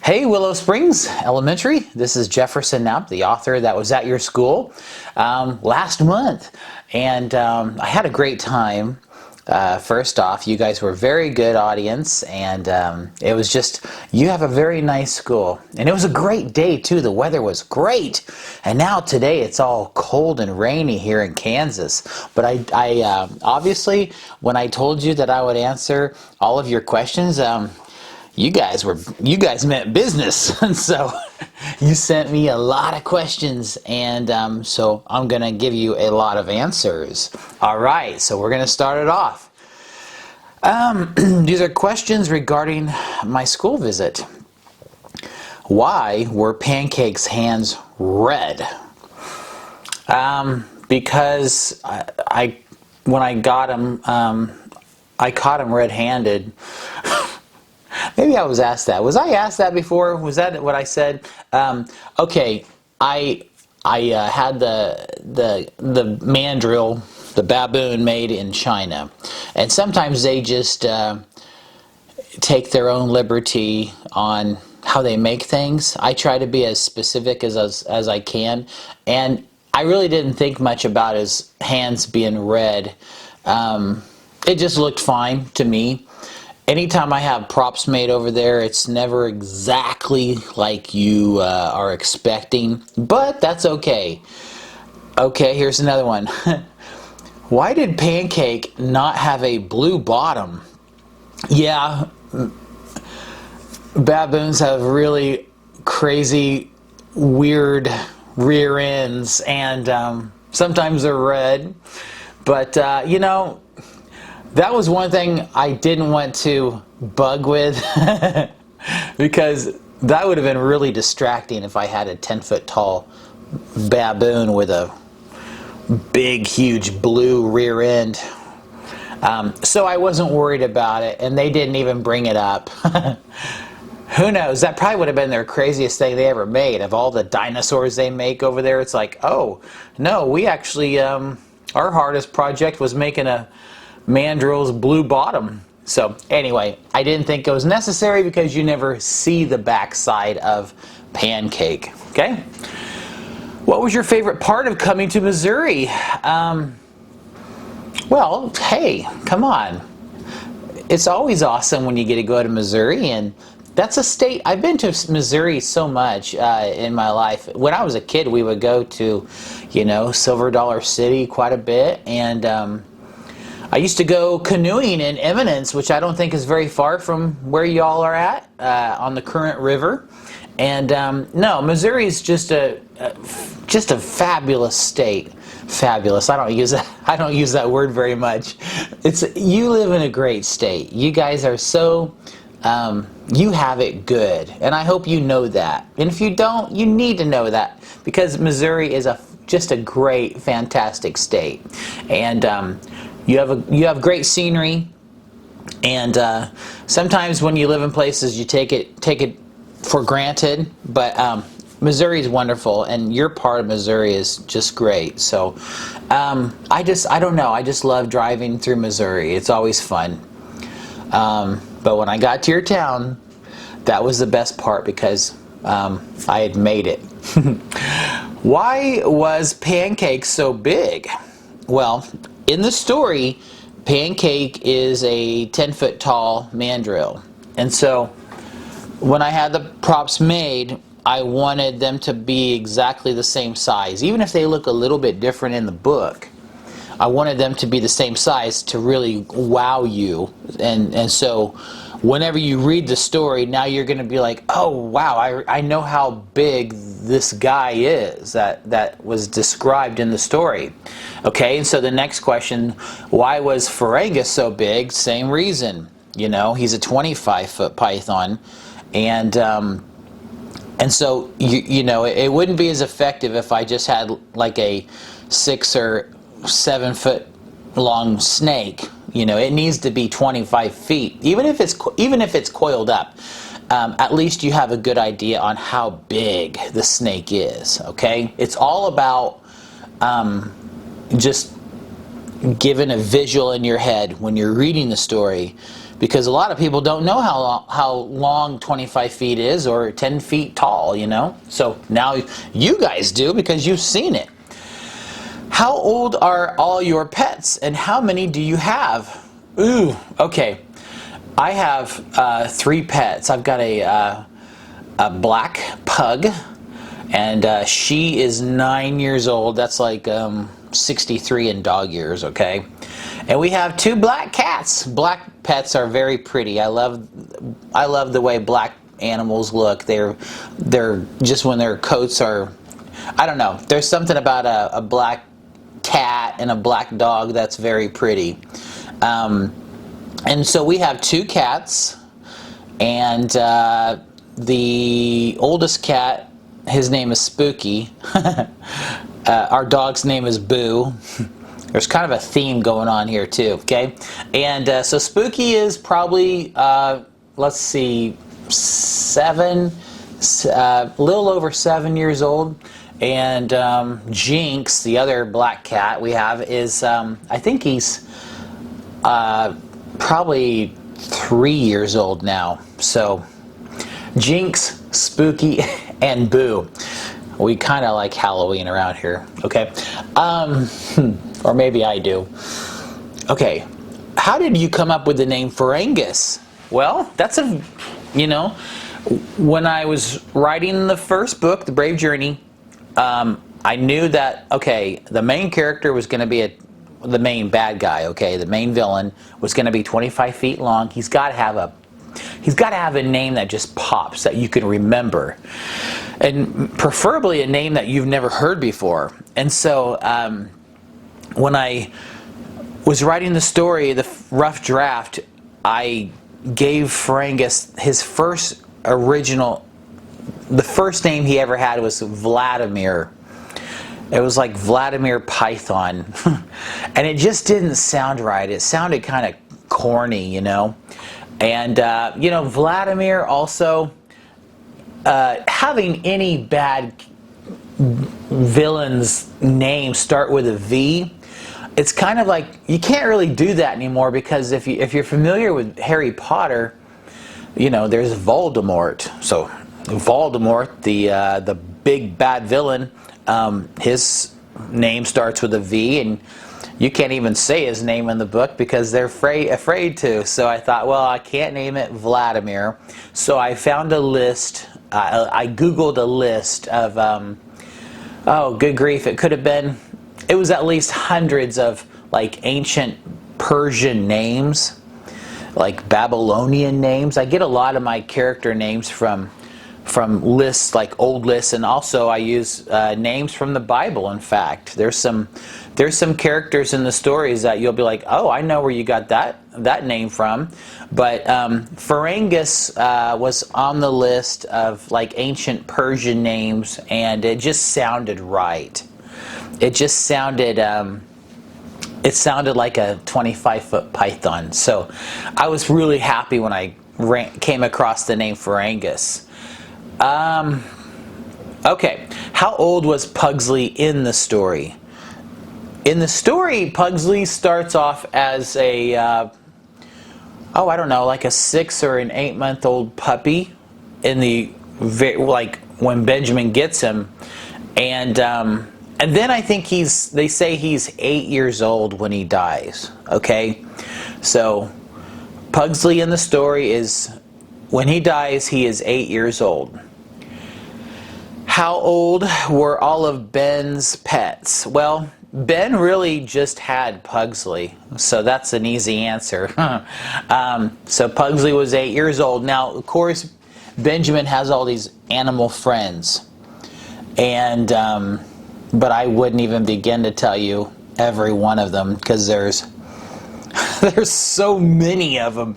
Hey, Willow Springs Elementary. This is Jefferson Knapp, the author that was at your school last month. And I had a great time. First off, you guys were a very good audience, and it was just, you have a very nice school. And it was a great day, too. The weather was great. And now today it's all cold and rainy here in Kansas. But I obviously, when I told you that I would answer all of your questions, you guys meant business, and so you sent me a lot of questions, and so I'm gonna give you a lot of answers. All right, so we're gonna start it off. These are questions regarding my school visit. Why were Pancake's hands red? Because when I got him, I caught him red-handed. Maybe I was asked that. Was I asked that before? Was that what I said? Okay, I had the mandrill, the baboon made in China, and sometimes they just take their own liberty on how they make things. I try to be as specific as I can, and I really didn't think much about his hands being red. It just looked fine to me. Anytime I have props made over there, it's never exactly like you are expecting, but that's okay. Okay, here's another one. Why did Pancake not have a blue bottom? Yeah, baboons have really crazy, weird rear ends, and sometimes they're red, but you know, that was one thing I didn't want to bug with because that would have been really distracting if I had a 10-foot tall baboon with a big, huge blue rear end. So I wasn't worried about it, and they didn't even bring it up. Who knows? That probably would have been their craziest thing they ever made. Of all the dinosaurs they make over there, it's like, oh, no, we actually, our hardest project was making a mandrill's blue bottom. So anyway, I didn't think it was necessary because you never see the backside of Pancake. Okay? What was your favorite part of coming to Missouri? Well, hey, come on. It's always awesome when you get to go to Missouri, and that's a state. I've been to Missouri so much in my life. When I was a kid, we would go to, you know, Silver Dollar City quite a bit, and I used to go canoeing in Eminence, which I don't think is very far from where y'all are at, on the Current River. And no, Missouri is just a fabulous state. Fabulous. I don't use that word very much. You live in a great state. You guys are so you have it good, and I hope you know that. And if you don't, you need to know that, because Missouri is just a great, fantastic state, and you have great scenery, and sometimes when you live in places you take it for granted, but Missouri is wonderful, and your part of Missouri is just great. So I don't know, I just love driving through Missouri. It's always fun. But when I got to your town, that was the best part, because I had made it. Why was Pancake so big? Well, in the story, Pancake is a 10-foot tall mandrill. And so when I had the props made, I wanted them to be exactly the same size. Even if they look a little bit different in the book, I wanted them to be the same size to really wow you. And so whenever you read the story, now you're going to be like, oh, wow, I know how big this guy is that was described in the story. Okay, and so the next question, why was Ferragus so big? Same reason. You know, he's a 25-foot python, and so you know, it wouldn't be as effective if I just had like a 6 or 7 foot long snake. You know, it needs to be 25 feet, even if it's coiled up. At least you have a good idea on how big the snake is. Okay, it's all about just giving a visual in your head when you're reading the story. because a lot of people don't know how long 25 feet is, or 10 feet tall, you know. So now you guys do, because you've seen it. How old are all your pets, and how many do you have? Ooh, okay. I have 3 pets. I've got a black pug, and she is 9 years old. That's like 63 in dog years, okay? And we have 2 black cats. Black pets are very pretty. I love the way black animals look. They're just, when their coats are, I don't know, there's something about a black cat and a black dog that's very pretty. And so we have 2 cats, and the oldest cat, his name is Spooky. Our dog's name is Boo. There's kind of a theme going on here too, okay? And so Spooky is probably, let's see, a little over 7 years old. And Jinx, the other black cat we have, is, I think he's probably 3 years old now. So Jinx, Spooky, and Boo. We kind of like Halloween around here, okay? Or maybe I do. Okay, how did you come up with the name Ferengis? Well, that's when I was writing the first book, The Brave Journey, I knew that, okay, the main character was going to be the main bad guy, okay? The main villain was going to be 25 feet long. He's got to have a name that just pops, that you can remember. And preferably a name that you've never heard before. And so when I was writing the story, the rough draft, I gave Ferengis his first the first name he ever had was Vladimir. It was like Vladimir Python. And it just didn't sound right. It sounded kind of corny, you know. And, Vladimir also, having any bad villain's name start with a V, it's kind of like, you can't really do that anymore, because if you're familiar with Harry Potter, there's Voldemort. So Voldemort, the big bad villain, his name starts with a V, and you can't even say his name in the book because they're afraid to. So I thought, well, I can't name it Vladimir. So I found a list. I Googled a list of, oh, good grief, it was at least hundreds of like ancient Persian names, like Babylonian names. I get a lot of my character names from lists, like old lists, and also I use names from the Bible. In fact, there's some characters in the stories that you'll be like, oh, I know where you got that name from. But Ferengis was on the list of like ancient Persian names, and it just sounded right. It just sounded it sounded like a 25-foot python. So I was really happy when I came across the name Ferengis. Okay, how old was Pugsley in the story? In the story, Pugsley starts off as a, I don't know, like a 6 or an 8-month-old puppy like when Benjamin gets him, and then I think they say he's 8 years old when he dies. Okay, so Pugsley in the story is, when he dies, he is 8 years old. How old were all of Ben's pets? Well, Ben really just had Pugsley, so that's an easy answer. So Pugsley was 8 years old. Now, of course, Benjamin has all these animal friends, and but I wouldn't even begin to tell you every one of them, because there's so many of them,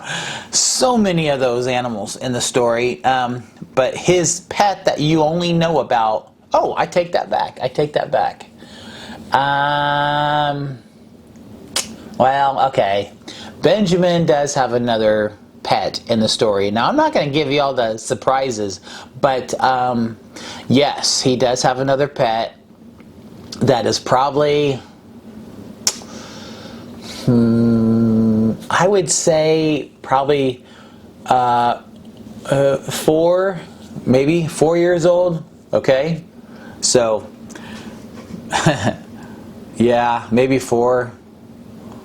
so many of those animals in the story. But his pet that you only know about, oh, I take that back. Well, okay. Benjamin does have another pet in the story. Now, I'm not going to give you all the surprises, but yes, he does have another pet that is probably, I would say probably 4, maybe 4 years old. Okay, so yeah, maybe 4,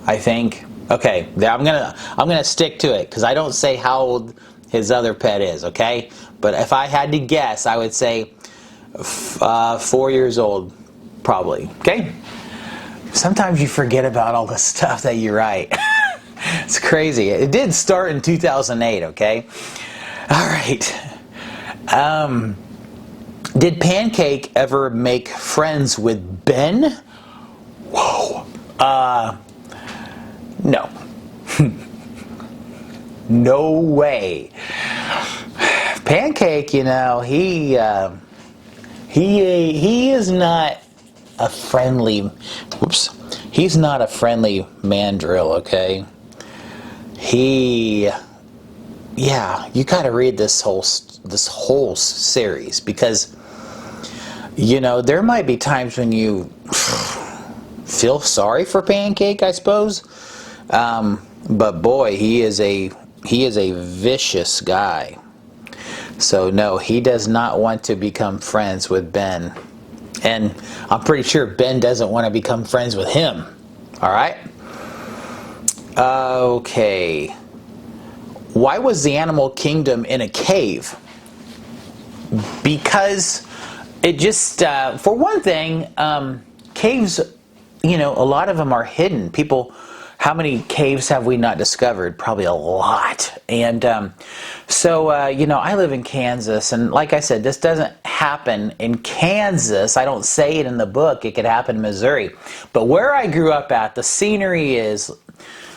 I think. Okay, I'm gonna stick to it because I don't say how old his other pet is. Okay, but if I had to guess, I would say 4 years old, probably. Okay. Sometimes you forget about all the stuff that you write. It's crazy. It did start in 2008. Okay. All right. Did Pancake ever make friends with Ben? Whoa. No. No way. Pancake, you know, he is not a friendly. Whoops. He's not a friendly mandrill. Okay. Yeah, you got to read this whole series because, you know, there might be times when you feel sorry for Pancake, I suppose. But boy, he is a vicious guy. So no, he does not want to become friends with Ben. And I'm pretty sure Ben doesn't want to become friends with him. All right? Okay. Why was the animal kingdom in a cave? Because it just, for one thing, caves, you know, a lot of them are hidden. How many caves have we not discovered? Probably a lot. And you know, I live in Kansas, and like I said, this doesn't happen in Kansas. I don't say it in the book. It could happen in Missouri. But where I grew up at, the scenery is,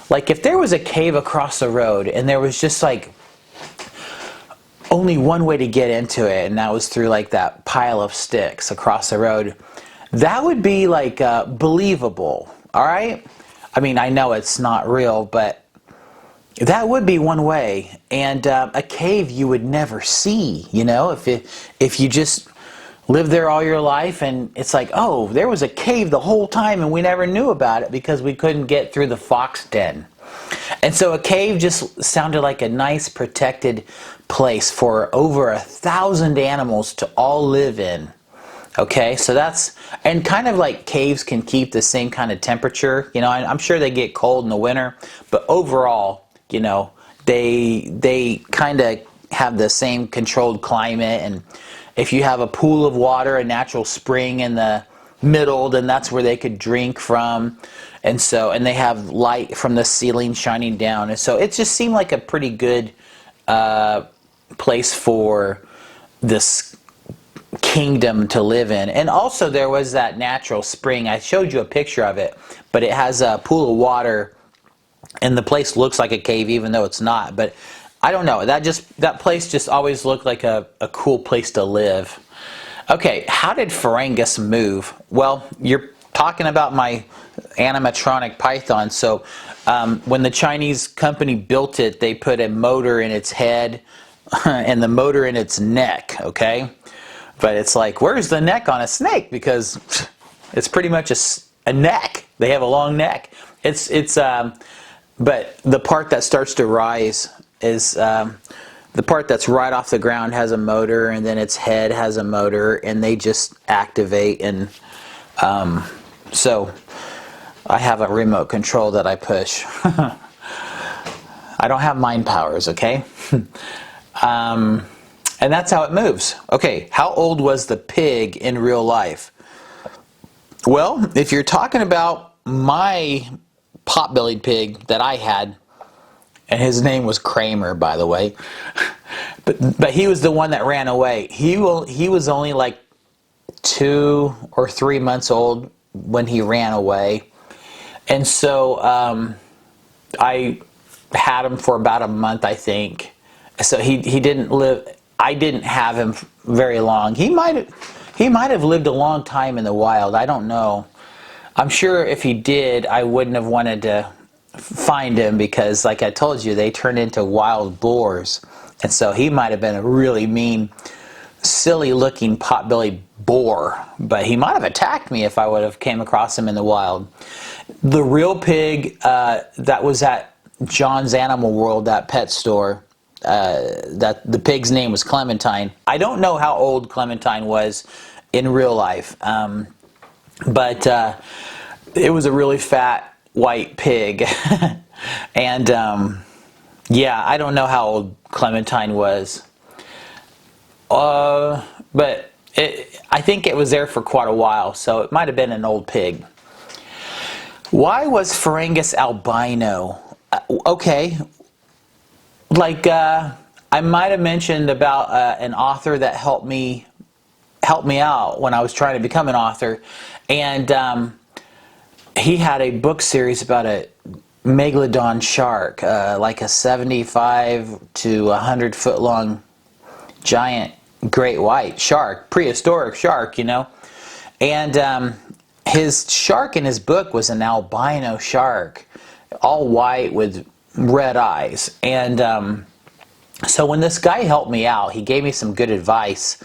like if there was a cave across the road, and there was just like only one way to get into it, and that was through like that pile of sticks across the road, that would be like believable, all right? I mean, I know it's not real, but that would be one way. And a cave you would never see, you know, if you just lived there all your life and it's like, oh, there was a cave the whole time and we never knew about it because we couldn't get through the fox den. And so a cave just sounded like a nice protected place for over 1,000 animals to all live in. Okay, so that's, and kind of like caves can keep the same kind of temperature, you know, I'm sure they get cold in the winter, but overall, you know, they kind of have the same controlled climate, and if you have a pool of water, a natural spring in the middle, then that's where they could drink from, and they have light from the ceiling shining down, and so it just seemed like a pretty good place for this kingdom to live in. And also there was that natural spring. I showed you a picture of it, but it has a pool of water and the place looks like a cave even though it's not. But I don't know, that place just always looked like a cool place to live. Okay, how did Ferengis move? Well, you're talking about my animatronic python. So when the Chinese company built it, they put a motor in its head and the motor in its neck, okay? But it's like, where's the neck on a snake? Because it's pretty much a neck. They have a long neck. But the part that starts to rise is the part that's right off the ground has a motor, and then its head has a motor, and they just activate. And so I have a remote control that I push. I don't have mind powers, okay? And that's how it moves. Okay, how old was the pig in real life? Well, if you're talking about my pot-bellied pig that I had, and his name was Kramer, by the way, but he was the one that ran away. He was only like 2 or 3 months old when he ran away, and so I had him for about a month, I think. So he didn't live. I didn't have him very long. He might have lived a long time in the wild. I don't know. I'm sure if he did, I wouldn't have wanted to find him because, like I told you, they turn into wild boars. And so he might have been a really mean, silly-looking pot-bellied boar. But he might have attacked me if I would have came across him in the wild. The real pig that was at John's Animal World, that pet store. That the pig's name was Clementine. I don't know how old Clementine was in real life, but it was a really fat white pig. And yeah, I don't know how old Clementine was, but I think it was there for quite a while, so it might have been an old pig. Why was Ferengis albino? Okay, like I might have mentioned about an author that helped me out when I was trying to become an author, and he had a book series about a megalodon shark, like a 75 to 100 foot long giant great white shark, prehistoric shark, you know. And his shark in his book was an albino shark, all white with red eyes. And so when this guy helped me out, he gave me some good advice.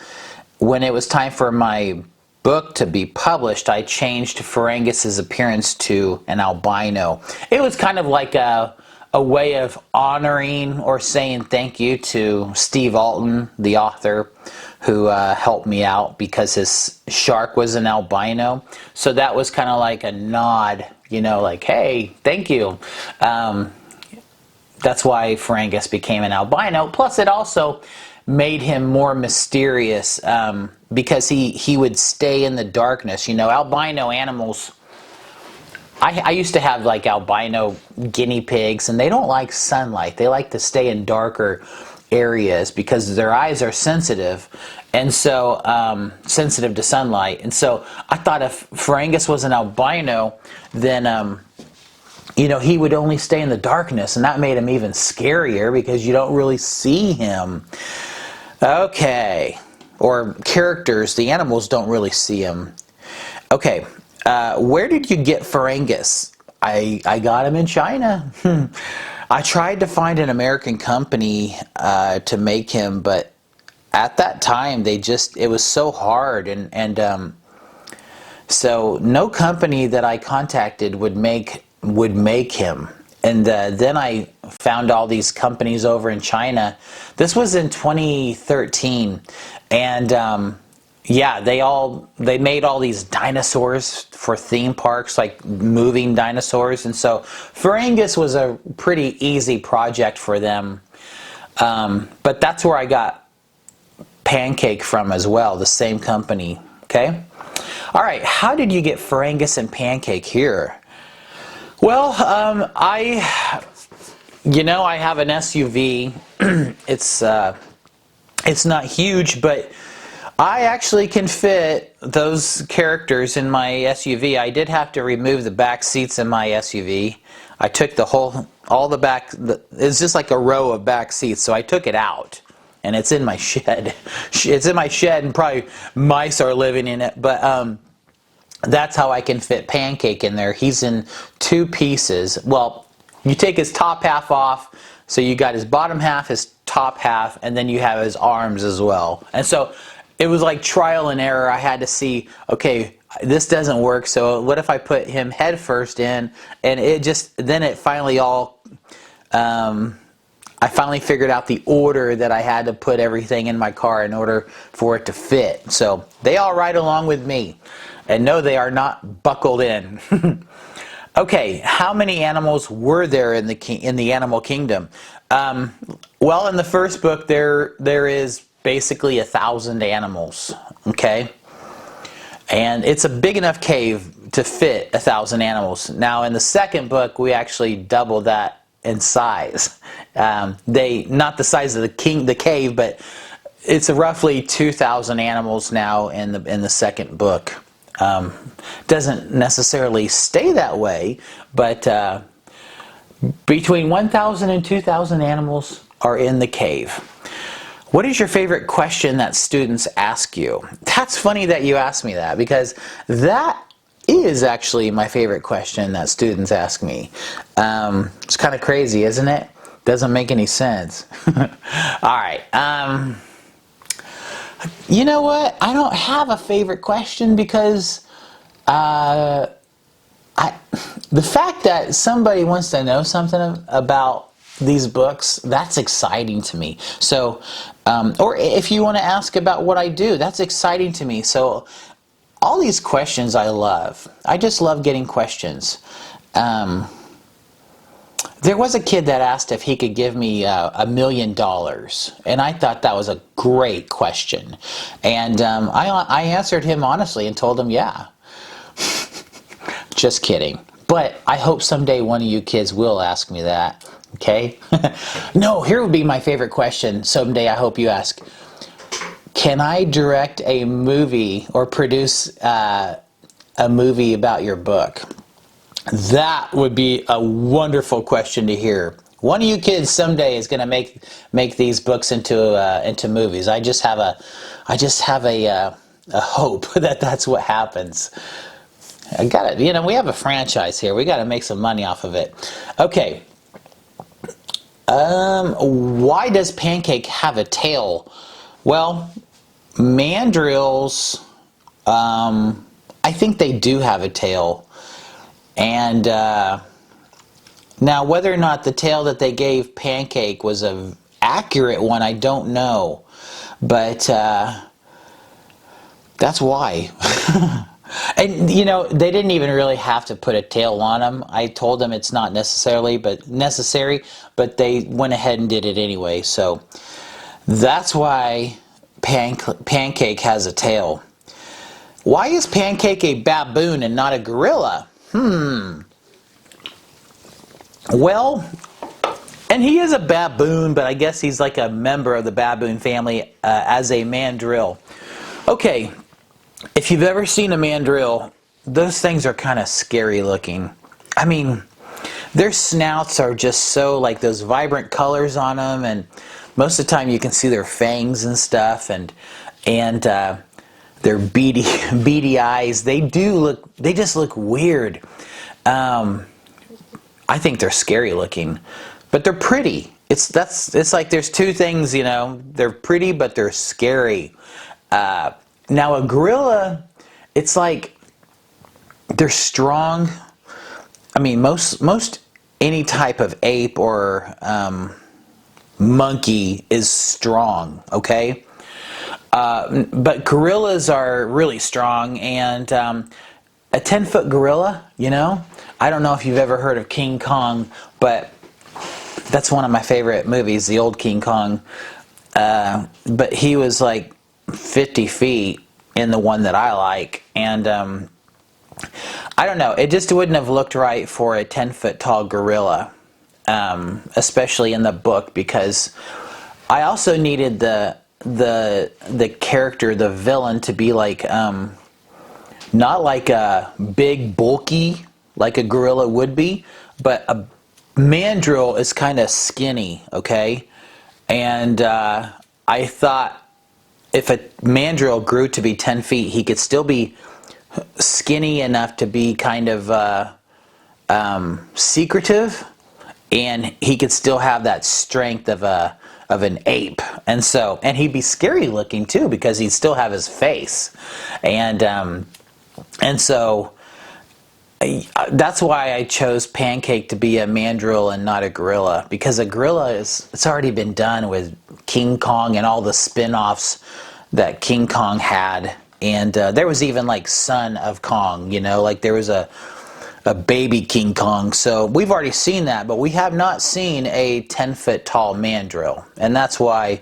When it was time for my book to be published, I changed Ferengis' appearance to an albino. It was kind of like a way of honoring or saying thank you to Steve Alton, the author, who helped me out because his shark was an albino. So that was kind of like a nod, you know, like, hey, thank you. That's why Ferengis became an albino. Plus, it also made him more mysterious because he would stay in the darkness. You know, albino animals, I used to have like albino guinea pigs, and they don't like sunlight. They like to stay in darker areas because their eyes are sensitive, and so sensitive to sunlight. And so I thought if Ferengis was an albino, then you know, he would only stay in the darkness, and that made him even scarier because you don't really see him. Okay, or characters, the animals don't really see him. Okay, where did you get Ferengis? I got him in China. I tried to find an American company to make him, but at that time it was so hard, and so no company that I contacted would make him. And then I found all these companies over in China. This was in 2013, and yeah, they made all these dinosaurs for theme parks, like moving dinosaurs. And so Ferengis was a pretty easy project for them. But that's where I got Pancake from as well, the same company. Okay. All right. How did you get Ferengis and Pancake here? Well, I have an SUV. It's not huge, but I actually can fit those characters in my SUV. I did have to remove the back seats in my SUV. I took all the back, it's just like a row of back seats, so I took it out, and it's in my shed. It's in my shed, and probably mice are living in it, but that's how I can fit Pancake in there. He's in two pieces. Well, you take his top half off, so you got his bottom half, his top half, and then you have his arms as well. And so it was like trial and error. I had to see, okay, this doesn't work, so what if I put him head first in, and then it finally all, I finally figured out the order that I had to put everything in my car in order for it to fit. So they all ride along with me. And no, they are not buckled in. Okay, how many animals were there in the animal kingdom? Well, in the first book, there is basically 1,000 animals. Okay, and it's a big enough cave to fit 1,000 animals. Now, in the second book, we actually doubled that in size. Not the size of the cave, but it's roughly 2,000 animals now in the second book. Doesn't necessarily stay that way, but between 1,000 and 2,000 animals are in the cave. What is your favorite question that students ask you? That's funny that you asked me that, because that is actually my favorite question that students ask me. It's kind of crazy, isn't it? Doesn't make any sense. All right. You know what? I don't have a favorite question because I, the fact that somebody wants to know something about these books, that's exciting to me. So, or if you want to ask about what I do, that's exciting to me. So, all these questions I love. I just love getting questions. There was a kid that asked if he could give me $1 million, and I thought that was a great question. And I answered him honestly and told him, yeah. Just kidding. But I hope someday one of you kids will ask me that. Okay? No, here would be my favorite question. Someday I hope you ask. Can I direct a movie or produce a movie about your book? That would be a wonderful question to hear. One of you kids someday is going to make these books into movies. I just have a hope that that's what happens. I got it. You know, we have a franchise here. We got to make some money off of it. Okay. Why does Pancake have a tail? Well, mandrills, I think they do have a tail. And now, whether or not the tail that they gave Pancake was an accurate one, I don't know. But that's why. And, you know, they didn't even really have to put a tail on them. I told them it's not necessary, but they went ahead and did it anyway. So that's why Pancake has a tail. Why is Pancake a baboon and not a gorilla? Well, and he is a baboon, but I guess he's like a member of the baboon family as a mandrill. Okay. If you've ever seen a mandrill, those things are kind of scary looking. I mean, their snouts are just so like those vibrant colors on them, and most of the time you can see their fangs and stuff, and their beady eyes. They just look weird. I think they're scary looking, but they're pretty. It's like there's two things, you know. They're pretty, but they're scary. Now a gorilla, it's like they're strong. I mean, most any type of ape or monkey is strong, okay? But gorillas are really strong, and a 10-foot gorilla, you know? I don't know if you've ever heard of King Kong, but that's one of my favorite movies, the old King Kong. But he was like 50 feet in the one that I like, and I don't know, it just wouldn't have looked right for a 10-foot tall gorilla, especially in the book, because I also needed the character, the villain, to be like not like a big bulky like a gorilla would be, but a mandrill is kind of skinny, okay? And I thought if a mandrill grew to be 10 feet, he could still be skinny enough to be kind of secretive, and he could still have that strength of an ape, and he'd be scary looking too, because he'd still have his face, and so that's why I chose Pancake to be a mandrill and not a gorilla, because a gorilla it's already been done with King Kong and all the spin-offs that King Kong had, and there was even like Son of Kong, you know, like there was a baby King Kong. So we've already seen that, but we have not seen a 10-foot tall mandrill, and that's why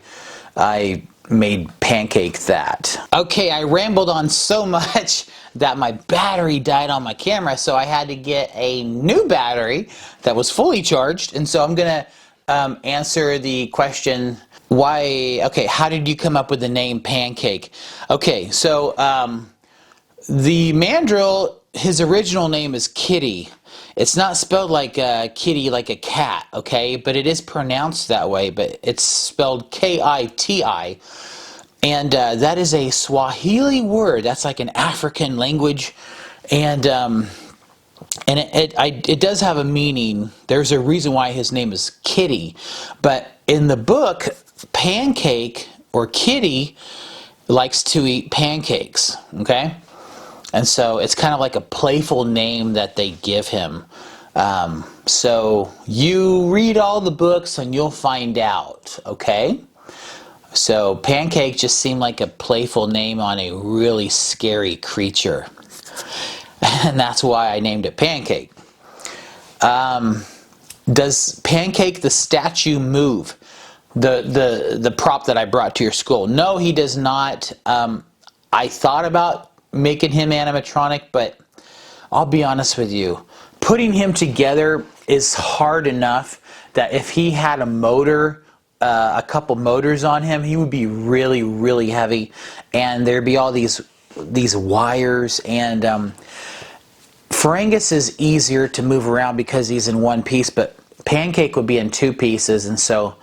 I made Pancake that. Okay, I rambled on so much that my battery died on my camera, so I had to get a new battery that was fully charged, and so I'm gonna answer the question, how did you come up with the name Pancake? Okay, so the mandrill, his original name is Kitty. It's not spelled like kitty, like a cat, okay? But it is pronounced that way, but it's spelled K-I-T-I. And that is a Swahili word. That's like an African language. And it does have a meaning. There's a reason why his name is Kitty. But in the book, Pancake, or Kitty, likes to eat pancakes, okay? And so it's kind of like a playful name that they give him. So you read all the books and you'll find out, okay? So Pancake just seemed like a playful name on a really scary creature. And that's why I named it Pancake. Does Pancake the statue move? The prop that I brought to your school? No, he does not. I thought about making him animatronic, but I'll be honest with you. Putting him together is hard enough that if he had a motor, a couple motors on him, he would be really, really heavy, and there'd be all these wires. And Ferengus is easier to move around because he's in one piece, but Pancake would be in two pieces, and so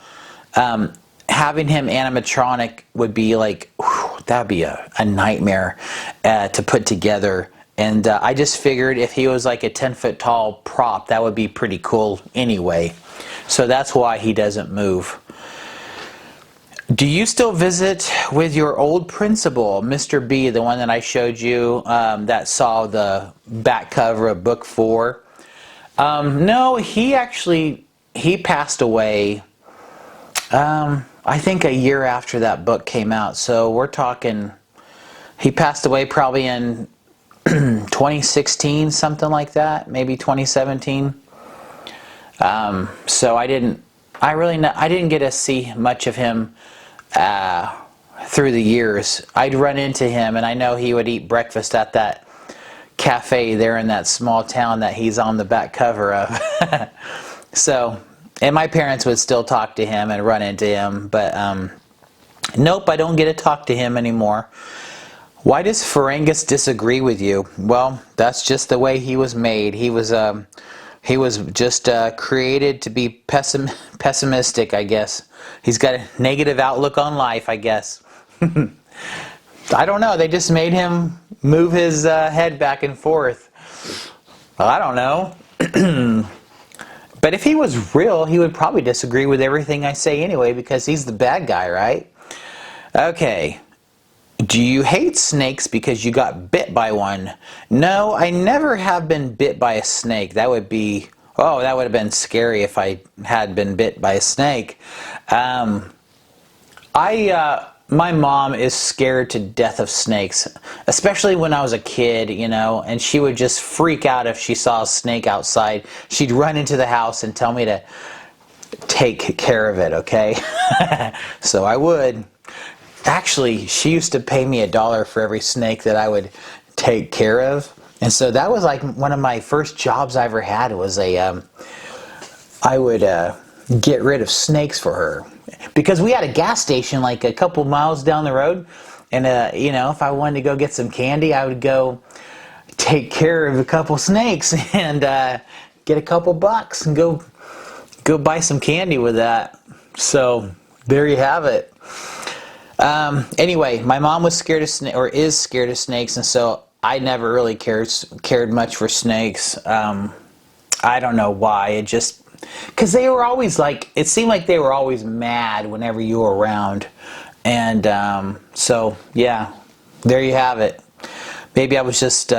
having him animatronic would be like, whew, that would be a nightmare to put together. And I just figured if he was like a 10-foot tall prop, that would be pretty cool anyway. So that's why he doesn't move. Do you still visit with your old principal, Mr. B, the one that I showed you that saw the back cover of book 4? No, he passed away, I think a year after that book came out. So we're talking, he passed away probably in 2016, something like that, maybe 2017. So I didn't get to see much of him through the years. I'd run into him, and I know he would eat breakfast at that cafe there in that small town that he's on the back cover of. So, and my parents would still talk to him and run into him, but nope, I don't get to talk to him anymore. Why does Ferengus disagree with you? Well, that's just the way he was made. He was just created to be pessimistic, I guess. He's got a negative outlook on life, I guess. I don't know. They just made him move his head back and forth. Well, I don't know. But if he was real, he would probably disagree with everything I say anyway, because he's the bad guy, right? Okay. Do you hate snakes because you got bit by one? No, I never have been bit by a snake. That would have been scary if I had been bit by a snake. My mom is scared to death of snakes, especially when I was a kid, and she would just freak out if she saw a snake outside. She'd run into the house and tell me to take care of it, okay? So I would. Actually, she used to pay me $1 for every snake that I would take care of. And so that was like one of my first jobs I ever had was I would get rid of snakes for her. Because we had a gas station like a couple miles down the road. And, if I wanted to go get some candy, I would go take care of a couple snakes and get a couple bucks and go buy some candy with that. So there you have it. Anyway, my mom was scared of is scared of snakes, and so I never really cared much for snakes. I don't know why. Because they were always it seemed like they were always mad whenever you were around. And so, yeah, there you have it. Maybe I was just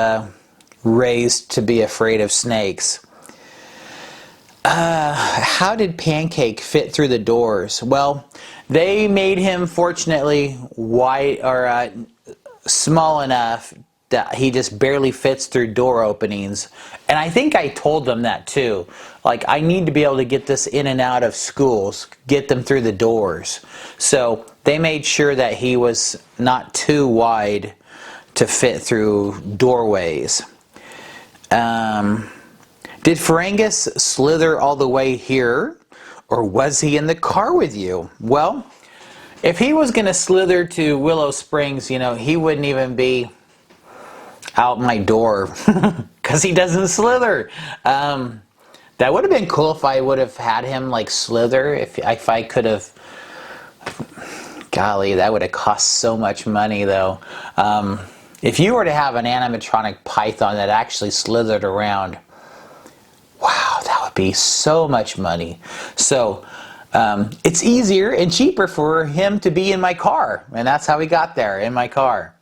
raised to be afraid of snakes. How did Pancake fit through the doors? Well, they made him, fortunately, white or small enough that he just barely fits through door openings. And I think I told them that too. Like, I need to be able to get this in and out of schools, get them through the doors. So they made sure that he was not too wide to fit through doorways. Did Ferengus slither all the way here, or was he in the car with you? Well, if he was going to slither to Willow Springs, he wouldn't even be out my door because he doesn't slither. That would have been cool if I would have had him slither. If I could have. Golly, that would have cost so much money though. If you were to have an animatronic python that actually slithered around, wow, that would be so much money. So it's easier and cheaper for him to be in my car, and that's how he got there, in my car.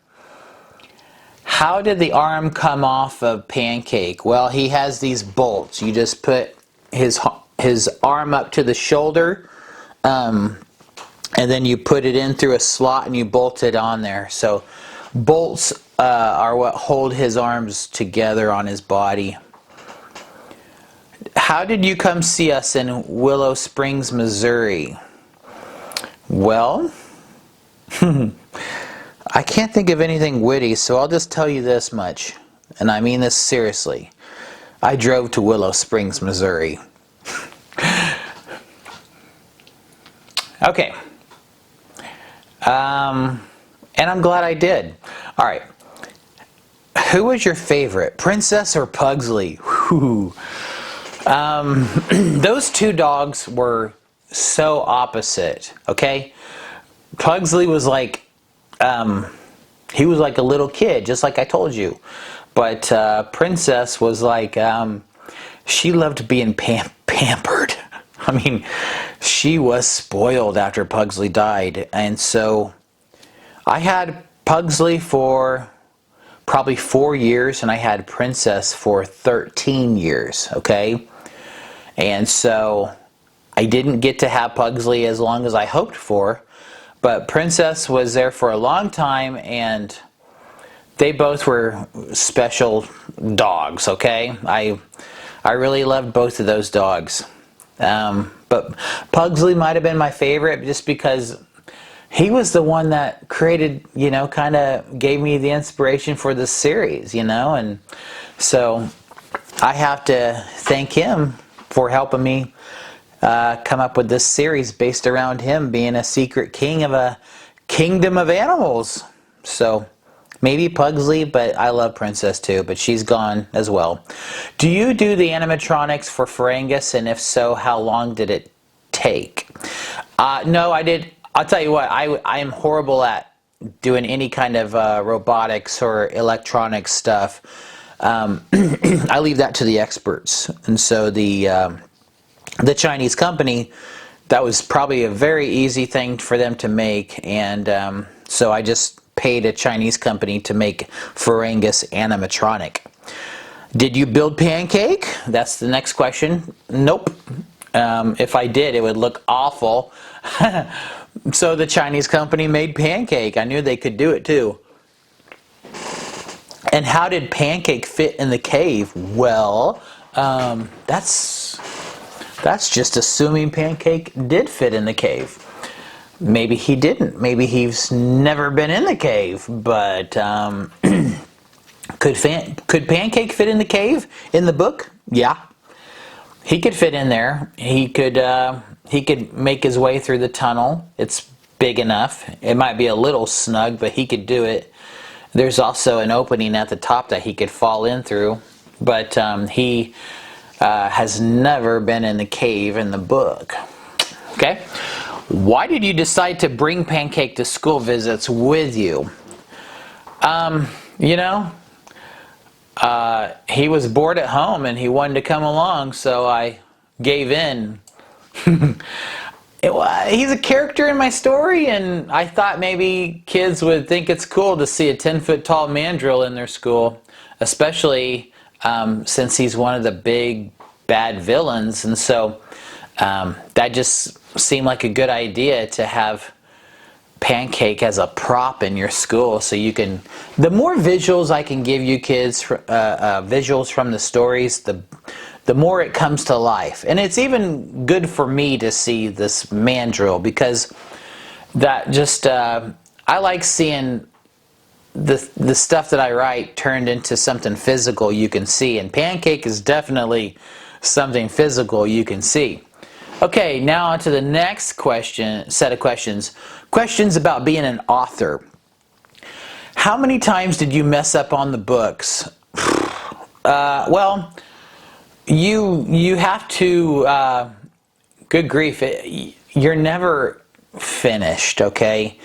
How did the arm come off of Pancake? Well, he has these bolts. You just put his arm up to the shoulder, and then you put it in through a slot and you bolt it on there. So bolts are what hold his arms together on his body. How did you come see us in Willow Springs, Missouri? Well, I can't think of anything witty, so I'll just tell you this much, and I mean this seriously. I drove to Willow Springs, Missouri. Okay. And I'm glad I did. All right. Who was your favorite, Princess or Pugsley? Whew. Those two dogs were so opposite, okay? Pugsley was like, he was like a little kid, just like I told you. But Princess was like, she loved being pampered. I mean, she was spoiled after Pugsley died. And so I had Pugsley for probably 4 years, and I had Princess for 13 years, okay? And so I didn't get to have Pugsley as long as I hoped for, but Princess was there for a long time, and they both were special dogs, okay? I really loved both of those dogs. But Pugsley might have been my favorite just because he was the one that created, you know, kind of gave me the inspiration for this series, you know, and so I have to thank him for helping me come up with this series based around him being a secret king of a kingdom of animals. So maybe Pugsley, but I love Princess too, but she's gone as well. Do you do the animatronics for Ferengus, and if so, how long did it take? No, I did. I'll tell you what, I am horrible at doing any kind of robotics or electronic stuff. I leave that to the experts. And so the Chinese company, that was probably a very easy thing for them to make, and so I just paid a Chinese company to make Ferengus animatronic. Did you build Pancake? That's the next question. Nope. If I did, it would look awful. So the Chinese company made Pancake. I knew they could do it too. And how did Pancake fit in the cave? Well, that's just assuming Pancake did fit in the cave. Maybe he didn't. Maybe he's never been in the cave. But could Pancake fit in the cave in the book? Yeah, he could fit in there. He could make his way through the tunnel. It's big enough. It might be a little snug, but he could do it. There's also an opening at the top that he could fall in through. But he has never been in the cave in the book. Okay? Why did you decide to bring Pancake to school visits with you? You know, he was bored at home and he wanted to come along, so I gave in. He's a character in my story, and I thought maybe kids would think it's cool to see a 10-foot-tall mandrill in their school, especially since he's one of the big bad villains. And so that just seemed like a good idea to have Pancake as a prop in your school, so you can, the more visuals I can give you kids, visuals from the stories, the more it comes to life. And it's even good for me to see this mandrill, because that just I like seeing the stuff that I write turned into something physical you can see, and Pancake is definitely something physical you can see. Okay, now on to the next set of questions. Questions about being an author. How many times did you mess up on the books? Well, you have to, good grief, you're never finished, okay?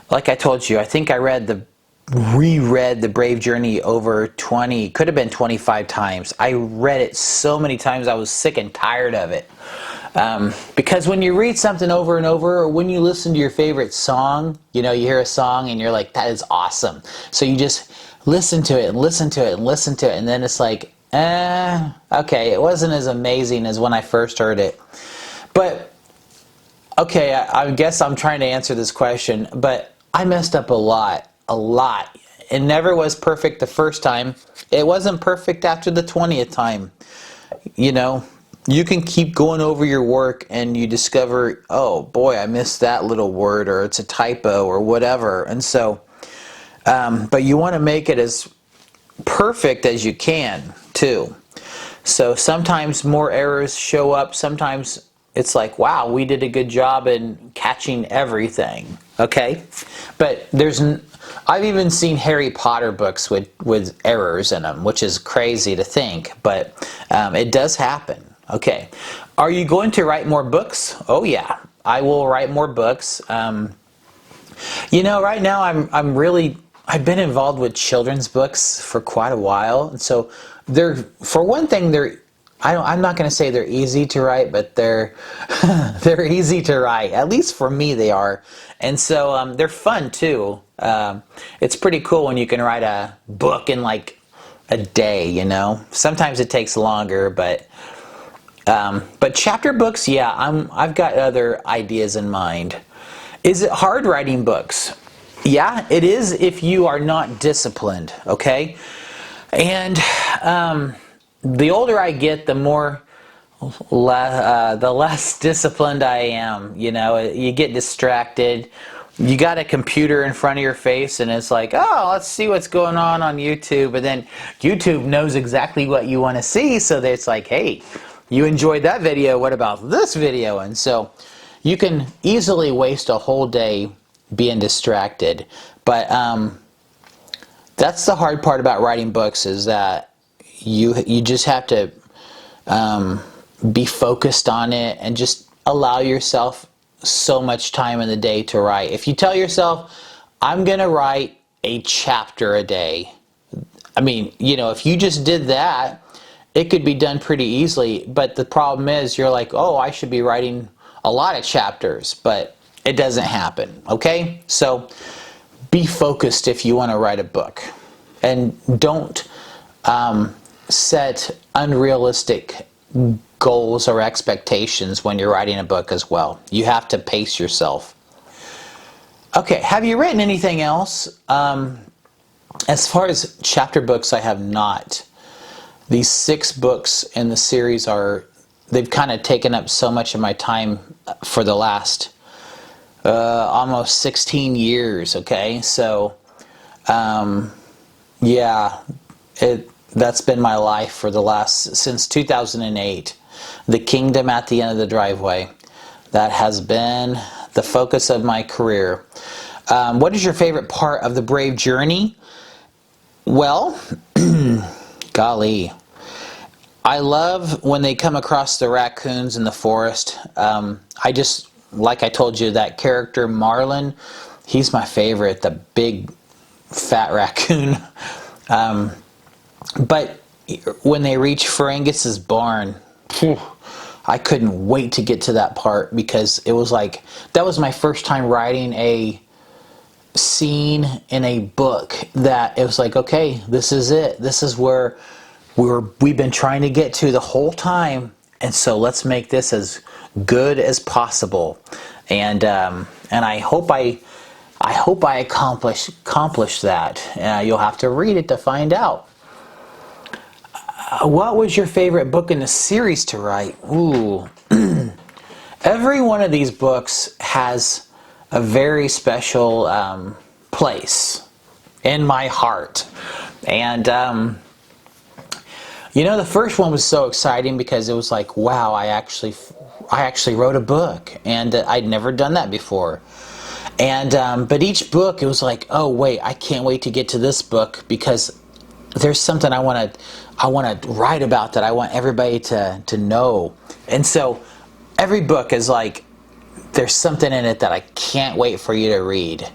Like I told you, I think I reread The Brave Journey over 20, could have been 25 times. I read it so many times I was sick and tired of it. Because when you read something over and over, or when you listen to your favorite song, you know, you hear a song and you're like, that is awesome. So you just listen to it and listen to it and listen to it, and then it's like, okay, it wasn't as amazing as when I first heard it. But okay, I guess I'm trying to answer this question, but I messed up a lot, a lot. It never was perfect the first time. It wasn't perfect after the 20th time. You know, you can keep going over your work and you discover, oh boy, I missed that little word, or it's a typo or whatever. And so, but you want to make it as perfect as you can too. So sometimes more errors show up. Sometimes it's like, wow, we did a good job in catching everything. Okay, but I've even seen Harry Potter books with errors in them, which is crazy to think, but it does happen. Okay, are you going to write more books? Oh yeah, I will write more books. You know, right now I've been involved with children's books for quite a while, and so for one thing, I'm not going to say they're easy to write, but they're easy to write. At least for me, they are, and so they're fun too. It's pretty cool when you can write a book in like a day. You know, sometimes it takes longer, but chapter books, yeah, I've got other ideas in mind. Is it hard writing books? Yeah, it is if you are not disciplined, okay? And the older I get, the less disciplined I am. You know, you get distracted. You got a computer in front of your face and it's like, oh, let's see what's going on YouTube. And then YouTube knows exactly what you want to see, so that it's like, hey, you enjoyed that video, what about this video? And so you can easily waste a whole day being distracted. But that's the hard part about writing books, is that you just have to be focused on it and just allow yourself so much time in the day to write. If you tell yourself, I'm going to write a chapter a day, I mean, you know, if you just did that, it could be done pretty easily. But the problem is you're like, oh, I should be writing a lot of chapters, but it doesn't happen. Okay? So be focused if you want to write a book, and don't set unrealistic goals or expectations when you're writing a book as well. You have to pace yourself. Okay, have you written anything else? As far as chapter books, I have not. These 6 books in the series they've kind of taken up so much of my time for the last almost 16 years, okay? So, yeah, that's been my life for since 2008. The Kingdom at the End of the Driveway. That has been the focus of my career. What is your favorite part of the Brave Journey? Well, golly, I love when they come across the raccoons in the forest. Like I told you, that character Marlin, he's my favorite, the big fat raccoon. But when they reach Ferengus's barn, I couldn't wait to get to that part, because it was like, that was my first time writing a scene in a book that it was like, okay, this is it. This is where we've been trying to get to the whole time, and so let's make this as good as possible. And I hope I accomplish that. You'll have to read it to find out. What was your favorite book in the series to write? Ooh. Every one of these books has a very special place in my heart. And you know, the first one was so exciting because it was like, wow, I actually wrote a book, and I'd never done that before. And but each book, it was like, oh wait, I can't wait to get to this book, because there's something I want to write about that I want everybody to know. And so every book is like, there's something in it that I can't wait for you to read.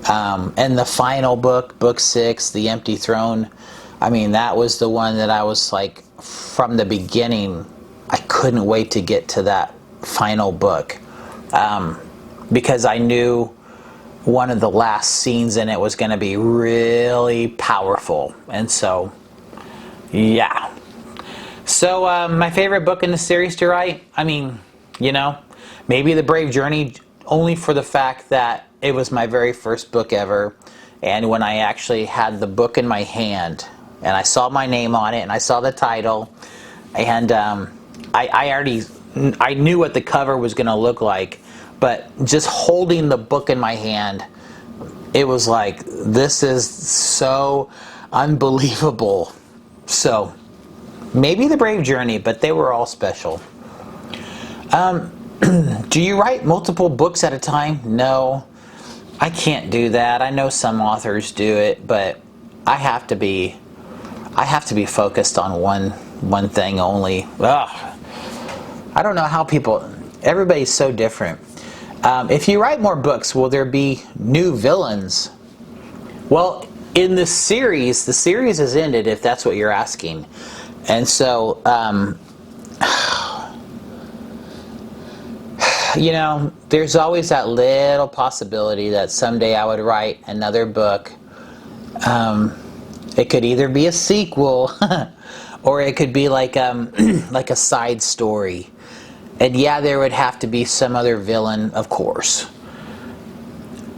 And the final book, book 6, The Empty Throne, I mean, that was the one that I was like, from the beginning, I couldn't wait to get to that final book. Because I knew one of the last scenes in it was going to be really powerful. And so, yeah. So, my favorite book in the series to write? I mean, maybe The Brave Journey, only for the fact that it was my very first book ever. And when I actually had the book in my hand, and I saw my name on it, and I saw the title, and I knew what the cover was going to look like, but just holding the book in my hand, it was like, this is so unbelievable. So, maybe The Brave Journey, but they were all special. Do you write multiple books at a time? No, I can't do that. I know some authors do it, but I have to be focused on one thing only. Ugh. I don't know how everybody's so different. If you write more books, will there be new villains? Well, in the series has ended, if that's what you're asking. And so, there's always that little possibility that someday I would write another book. It could either be a sequel, or it could be like a side story. And yeah, there would have to be some other villain, of course.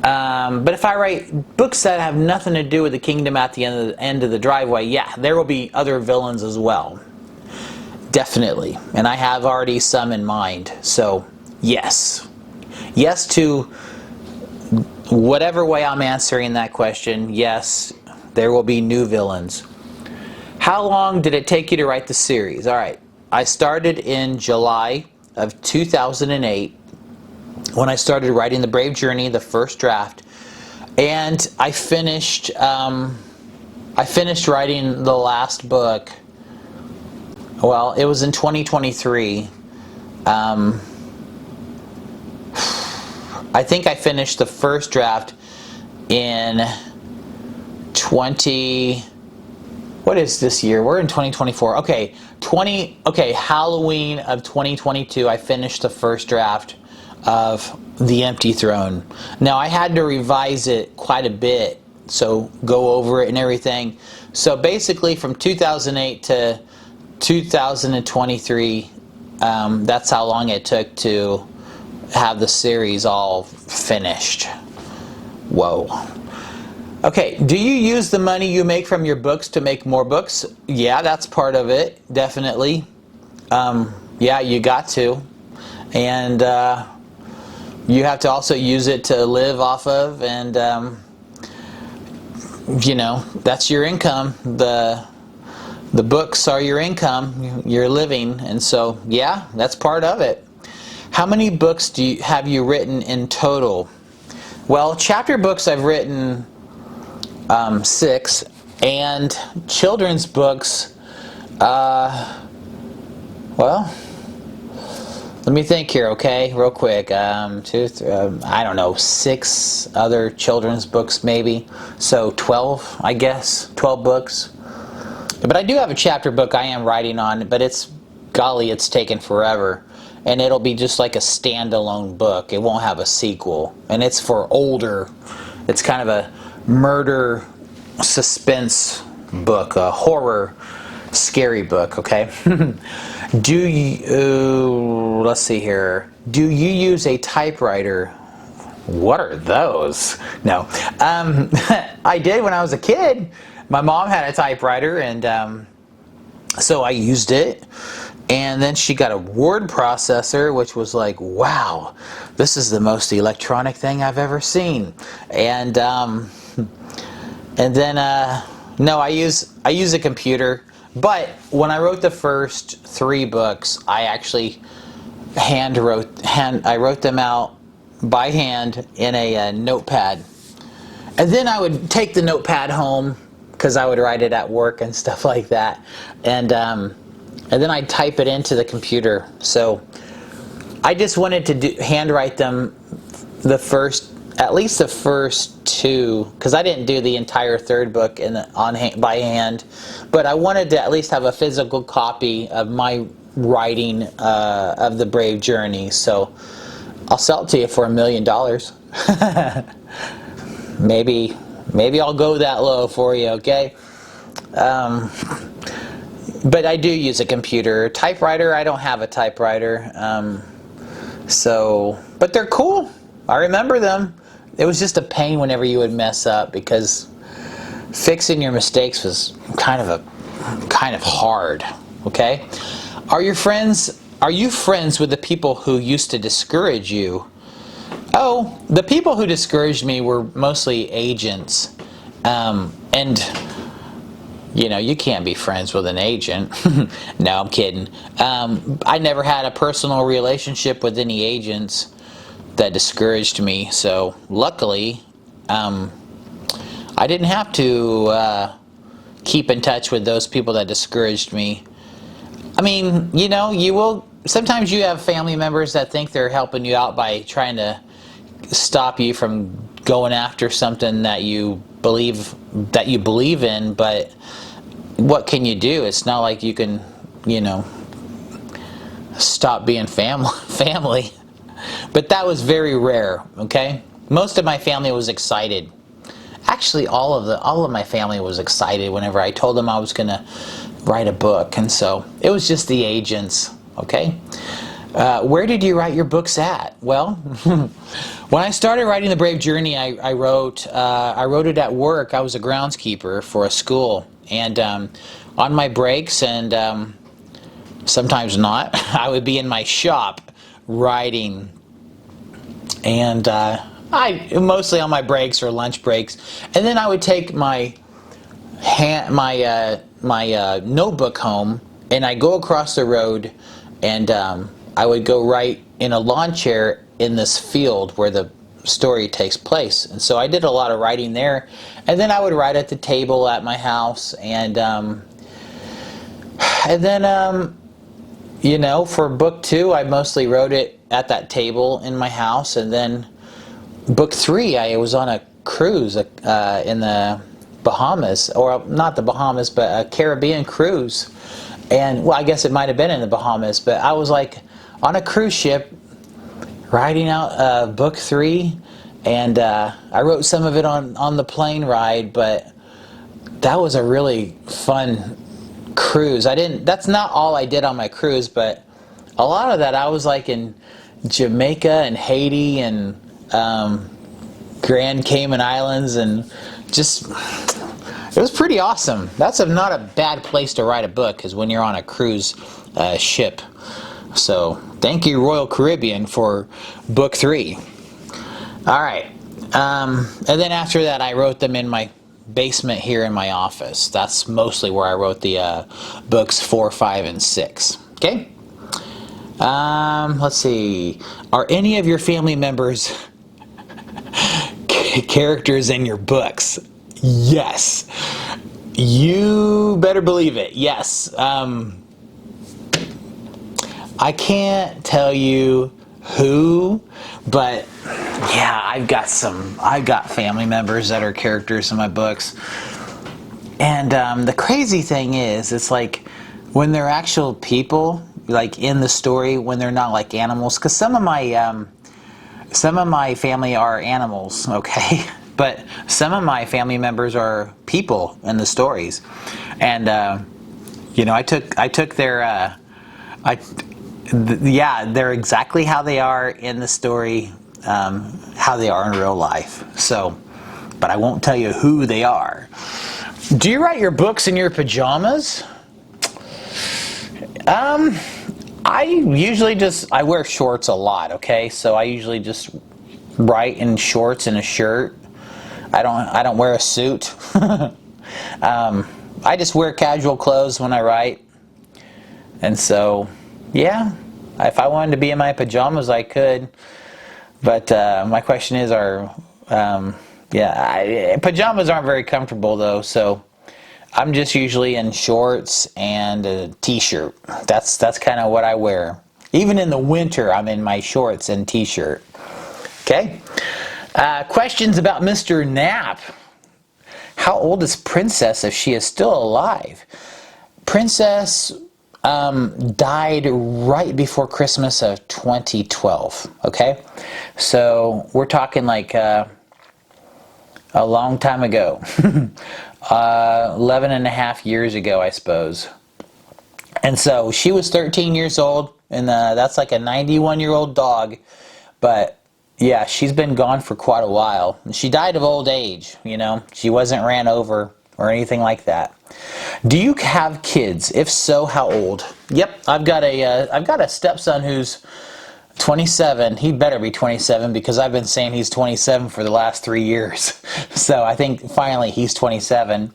But if I write books that have nothing to do with the kingdom at the end of the driveway, yeah, there will be other villains as well. Definitely. And I have already some in mind. So, yes. Yes to whatever way I'm answering that question. Yes, there will be new villains. How long did it take you to write the series? All right. I started in July of 2008 when I started writing The Brave Journey, the first draft, and I finished writing the last book. Well, it was in 2023. I think I finished the first draft in what is this year? We're in 2024. Okay, Halloween of 2022, I finished the first draft of The Empty Throne. Now, I had to revise it quite a bit, so go over it and everything. So basically, from 2008 to 2023, that's how long it took to have the series all finished. Whoa. Okay, do you use the money you make from your books to make more books? Yeah, that's part of it, definitely. Yeah, you got to. And you have to also use it to live off of, and that's your income. The books are your income, your living, and so yeah, that's part of it. How many books have you written in total? Well, chapter books I've written 6, and children's books, well, let me think here, okay, real quick. 2, 3, I don't know, 6 other children's books maybe. So 12, I guess, 12 books. But I do have a chapter book I am writing on, but it's taken forever. And it'll be just like a standalone book. It won't have a sequel. And it's for older. It's kind of a murder suspense book, a horror scary book, okay? Let's see here. Do you use a typewriter? What are those? No. I did when I was a kid. My mom had a typewriter, and so I used it. And then she got a word processor, which was like, wow, this is the most electronic thing I've ever seen. And then no, I use a computer. But when I wrote the first 3 books, I actually I wrote them out by hand in a notepad. And then I would take the notepad home, because I would write it at work and stuff like that. And then I'd type it into the computer. So I just wanted to handwrite them at least the first 2, because I didn't do the entire 3rd book by hand. But I wanted to at least have a physical copy of my writing of The Brave Journey. So I'll sell it to you for $1 million. Maybe I'll go that low for you, okay? But I do use a computer. Typewriter, I don't have a typewriter. But they're cool. I remember them. It was just a pain whenever you would mess up because fixing your mistakes was kind of hard, okay? Are you friends with the people who used to discourage you? Oh, the people who discouraged me were mostly agents. And you can't be friends with an agent. No, I'm kidding. I never had a personal relationship with any agents that discouraged me. So luckily, I didn't have to keep in touch with those people that discouraged me. I mean, sometimes you have family members that think they're helping you out by trying to stop you from going after something that you believe in, but what can you do? It's not like you can, stop being family. But that was very rare, okay? Most of my family was excited. Actually, all of my family was excited whenever I told them I was going to write a book, and so it was just the agents, okay? Where did you write your books at? Well, when I started writing The Brave Journey, I wrote it at work. I was a groundskeeper for a school, and on my breaks, and sometimes not, I would be in my shop writing, and I mostly on my breaks or lunch breaks, and then I would take my notebook home, and I go across the road, and I would go write in a lawn chair in this field where the story takes place. And so I did a lot of writing there, and then I would write at the table at my house, and then for book 2 I mostly wrote it at that table in my house, and then book 3 I was on a cruise in the Bahamas, or not the Bahamas, but a Caribbean cruise. And well, I guess it might have been in the Bahamas, but I was like on a cruise ship writing out book 3, and I wrote some of it on the plane ride, but that was a really fun cruise. That's not all I did on my cruise, but a lot of that I was like in Jamaica and Haiti and Grand Cayman Islands, and just it was pretty awesome. That's not a bad place to write a book, because when you're on a cruise ship. So thank you, Royal Caribbean, for book 3. All right, and then after that I wrote them in my basement here in my office. That's mostly where I wrote the books 4, 5, and 6. Okay. Let's see. Are any of your family members characters in your books? Yes. You better believe it. Yes. I can't tell you who, but yeah, I've got family members that are characters in my books. And the crazy thing is, it's like when they're actual people, like in the story, when they're not like animals, because some of my family are animals, okay? But some of my family members are people in the stories. And I took their they're exactly how they are in the story, how they are in real life. So, but I won't tell you who they are. Do you write your books in your pajamas? I usually I wear shorts a lot, okay? So I usually just write in shorts and a shirt. I don't wear a suit. I just wear casual clothes when I write. And so, yeah, if I wanted to be in my pajamas, I could. But my question is, pajamas aren't very comfortable though, so I'm just usually in shorts and a t-shirt. That's kind of what I wear. Even in the winter, I'm in my shorts and t-shirt. Okay? Questions about Mr. Knapp. How old is Princess if she is still alive? Princess, died right before Christmas of 2012. Okay, so we're talking like a long time ago. 11 and a half years ago, I suppose. And so she was 13 years old, and that's like a 91-year-old dog. But yeah, she's been gone for quite a while. She died of old age, you know. She wasn't ran over or anything like that. Do you have kids? If so, how old? Yep, I've got a stepson who's 27. He better be 27 because I've been saying he's 27 for the last 3 years. So I think finally he's 27.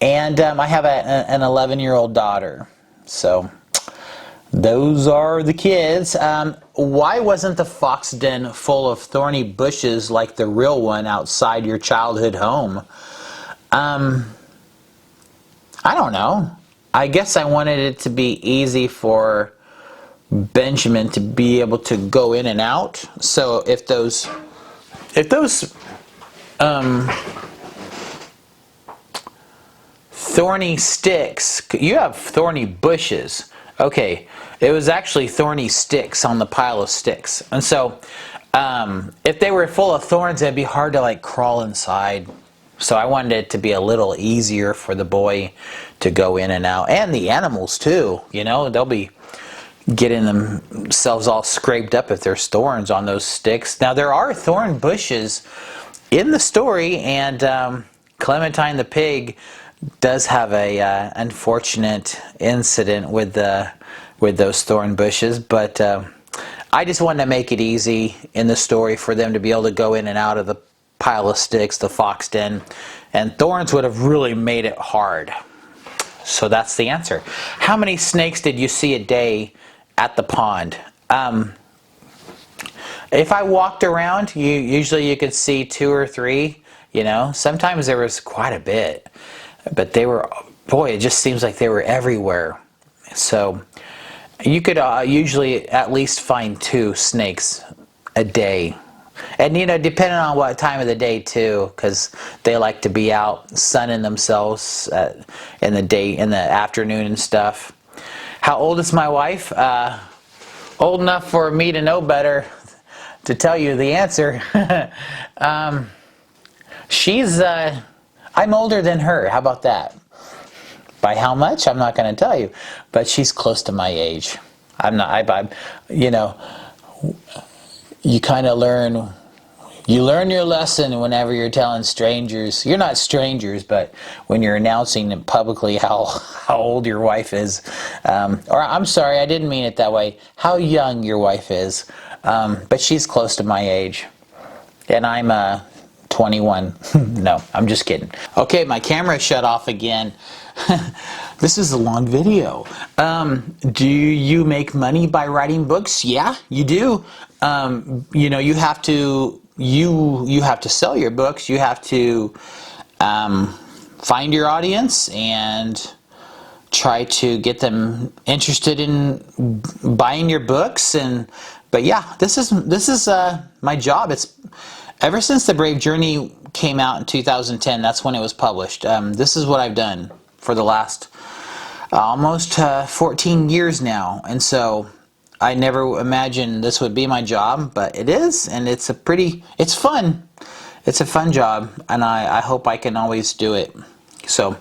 And I have an 11-year-old daughter. So those are the kids. Why wasn't the fox den full of thorny bushes like the real one outside your childhood home? I don't know. I guess I wanted it to be easy for Benjamin to be able to go in and out. So if those thorny sticks, you have thorny bushes. Okay, it was actually thorny sticks on the pile of sticks. And so if they were full of thorns, it'd be hard to like crawl inside. So I wanted it to be a little easier for the boy to go in and out. And the animals too, you know, they'll be getting themselves all scraped up if there's thorns on those sticks. Now there are thorn bushes in the story, and Clementine the pig does have a unfortunate incident with those thorn bushes, but I just wanted to make it easy in the story for them to be able to go in and out of the pile of sticks, the fox den, and thorns would have really made it hard. So that's the answer. How many snakes did you see a day at the pond? If I walked around, usually you could see 2 or 3, you know. Sometimes there was quite a bit, but they were, boy, it just seems like they were everywhere. So you could usually at least find 2 snakes a day. And you know, depending on what time of the day too, because they like to be out sunning themselves in the afternoon and stuff. How old is my wife? Old enough for me to know better to tell you the answer. I'm older than her. How about that? By how much? I'm not going to tell you, but she's close to my age. You know, you kind of learn your lesson whenever you're telling strangers. You're not strangers, but when you're announcing publicly how old your wife is. Or I'm sorry, I didn't mean it that way. How young your wife is. But she's close to my age. And I'm 21. No, I'm just kidding. Okay, my camera shut off again. This is a long video. Do you make money by writing books? Yeah, you do. You know, you have to sell your books. You have to find your audience and try to get them interested in buying your books. But yeah, this is my job. It's ever since The Brave Journey came out in 2010. That's when it was published. This is what I've done for the last almost 14 years now, and so I never imagined this would be my job, but it is, and it's fun. It's a fun job, and I hope I can always do it. So,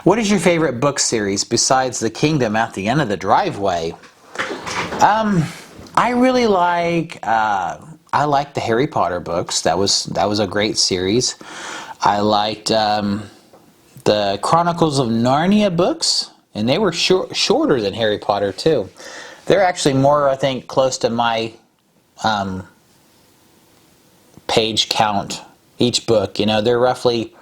what is your favorite book series besides The Kingdom at the End of the Driveway? I really like the Harry Potter books. That was a great series. I liked the Chronicles of Narnia books, and they were shorter than Harry Potter too. They're actually more, I think, close to my page count each book. You know, they're roughly,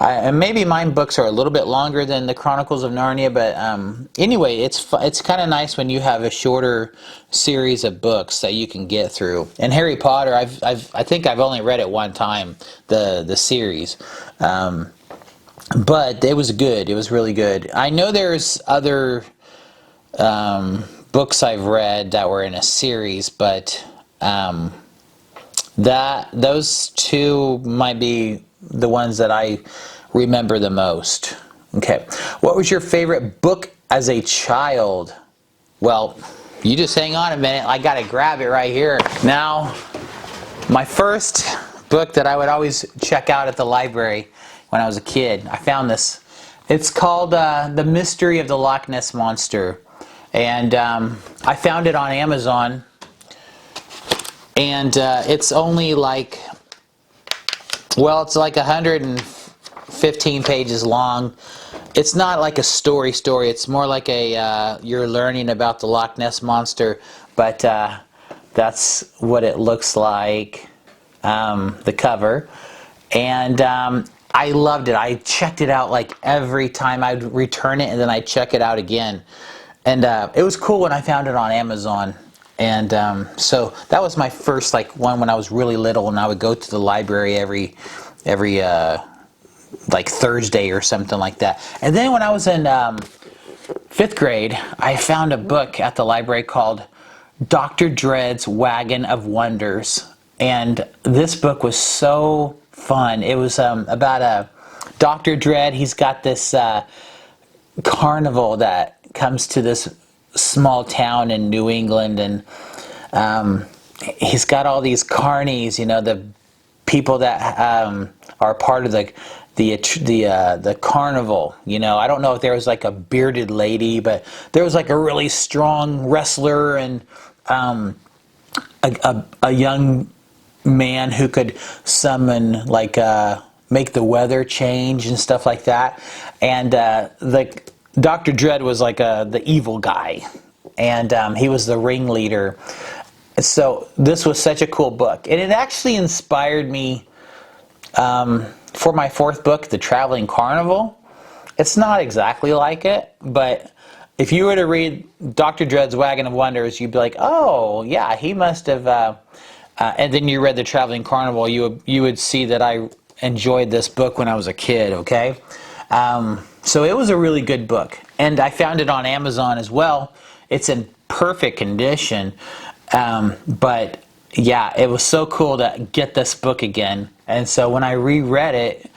and maybe mine books are a little bit longer than the Chronicles of Narnia, but anyway, it's kind of nice when you have a shorter series of books that you can get through. And Harry Potter, I think I've only read it one time, the series. But it was good. It was really good. I know there's other books I've read that were in a series, but those 2 might be the ones that I remember the most. Okay. What was your favorite book as a child, well, you just hang on a minute. I got to grab it right here. Now, my first book that I would always check out at the library when I was a kid, I found this. It's called The Mystery of the Loch Ness Monster. And I found it on Amazon. And it's only like, well, it's like 115 pages long. It's not like a story. It's more like a you're learning about the Loch Ness Monster. But that's what it looks like, the cover. And I loved it. I checked it out like every time. I'd return it and then I'd check it out again. And it was cool when I found it on Amazon. And so that was my first like one when I was really little, and I would go to the library every like Thursday or something like that. And then when I was in 5th grade, I found a book at the library called Dr. Dredd's Wagon of Wonders. And this book was so fun. It was about a Dr. Dredd. He's got this carnival that comes to this small town in New England, and he's got all these carnies, you know, the people that are part of the carnival. You know, I don't know if there was like a bearded lady, but there was like a really strong wrestler and a young man who could summon, like, make the weather change and stuff like that. And the Dr. Dredd was like the evil guy, and he was the ringleader. So this was such a cool book, and it actually inspired me for my 4th book, The Traveling Carnival. It's not exactly like it, but if you were to read Dr. Dredd's Wagon of Wonders, you'd be like, oh yeah, he must have. And then you read The Traveling Carnival, you would see that I enjoyed this book when I was a kid. Okay. So it was a really good book, and I found it on Amazon as well. It's in perfect condition, but yeah, it was so cool to get this book again. And so when I reread it,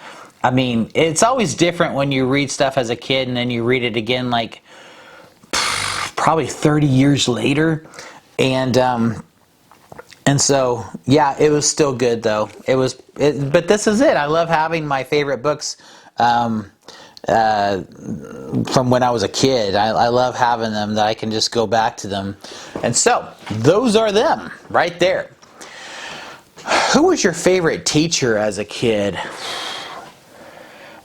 I mean, it's always different when you read stuff as a kid and then you read it again like probably 30 years later, and so yeah, it was still good though. But this is it. I love having my favorite books from when I was a kid. I love having them, that I can just go back to them. And so those are them right there. Who was your favorite teacher as a kid?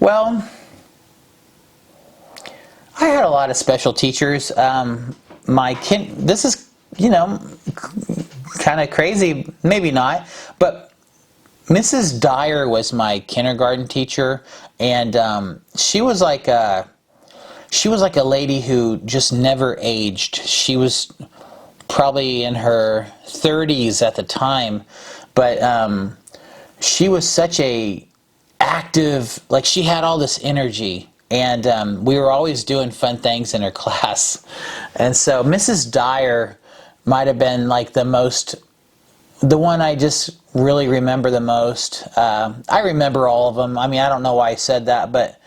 Well, I had a lot of special teachers. This is, you know, kind of crazy, maybe not, but Mrs. Dyer was my kindergarten teacher, and she was like a lady who just never aged. She was probably in her 30s at the time, but she was such a active, like, she had all this energy, and we were always doing fun things in her class. And so Mrs. Dyer might have been like the one I just really remember the most. I remember all of them. I mean, I don't know why I said that, but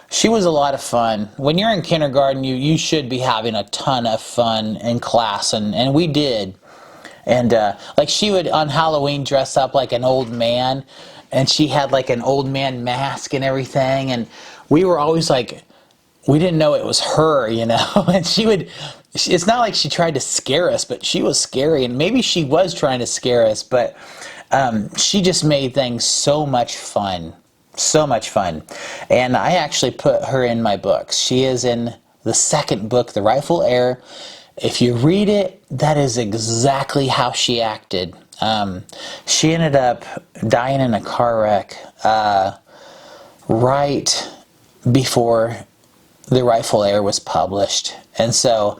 she was a lot of fun. When you're in kindergarten, you should be having a ton of fun in class, and we did. And like, she would on Halloween dress up like an old man, and she had like an old man mask and everything, and we were always like, we didn't know it was her, you know. And it's not like she tried to scare us, but she was scary, and maybe she was trying to scare us, but she just made things so much fun. So much fun. And I actually put her in my books. She is in the 2nd book, The Rightful Heir. If you read it, that is exactly how she acted. She ended up dying in a car wreck right before The Rightful Heir was published. And so,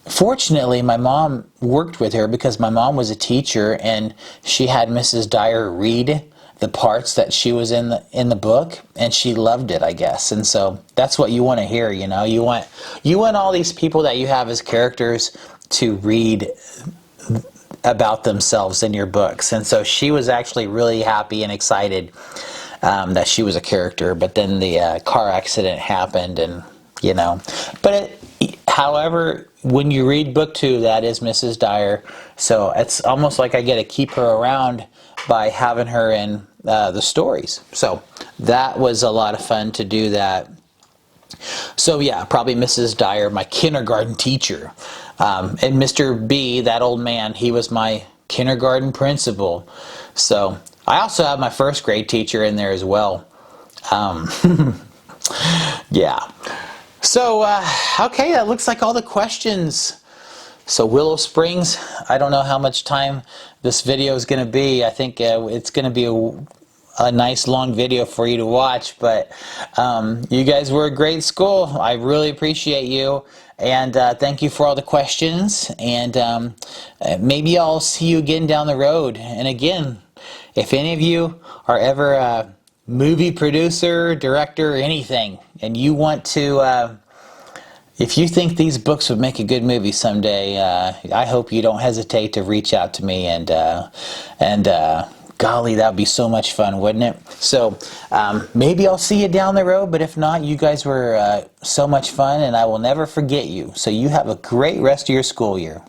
fortunately, my mom worked with her, because my mom was a teacher, and she had Mrs. Dyer read the parts that she was in the book, and she loved it, I guess. And so that's what you want to hear, you know. You want all these people that you have as characters to read about themselves in your books. And so she was actually really happy and excited that she was a character. But then the car accident happened, and you know. But However, when you read book 2, that is Mrs. Dyer. So it's almost like I get to keep her around by having her in the stories. So that was a lot of fun to do that. So yeah, probably Mrs. Dyer, my kindergarten teacher. And Mr. B, that old man, he was my kindergarten principal. So I also have my first grade teacher in there as well. Yeah. So, okay, that looks like all the questions. So Willow Springs, I don't know how much time this video is going to be. I think it's going to be a nice long video for you to watch, but you guys were a great school. I really appreciate you, and thank you for all the questions, and maybe I'll see you again down the road. And again, if any of you are ever a movie producer, director, anything, and you want to if you think these books would make a good movie someday, I hope you don't hesitate to reach out to me, and golly, that would be so much fun, wouldn't it? So maybe I'll see you down the road, but if not, you guys were so much fun, and I will never forget you. So you have a great rest of your school year.